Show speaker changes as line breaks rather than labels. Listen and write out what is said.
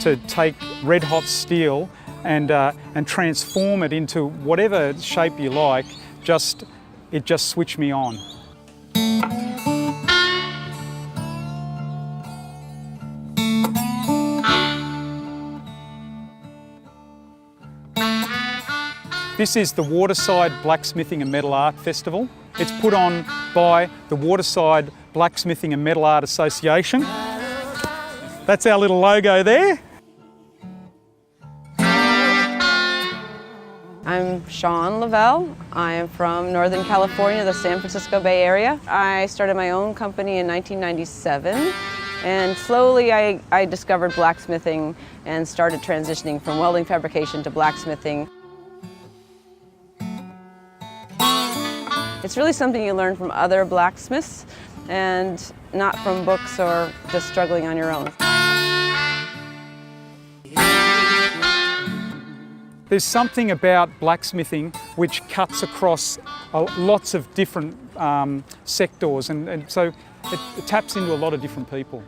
to take red hot steel and transform it into whatever shape you like, it just switched me on. This is the Waterside Blacksmithing and Metal Art Festival. It's put on by the Waterside Blacksmithing and Metal Art Association. That's our little logo there.
I'm Shawn Lavelle. I am from Northern California, the San Francisco Bay Area. I started my own company in 1997, and slowly I discovered blacksmithing and started transitioning from welding fabrication to blacksmithing. It's really something you learn from other blacksmiths and not from books or just struggling on your own.
There's something about blacksmithing which cuts across lots of different sectors, and so it taps into a lot of different people.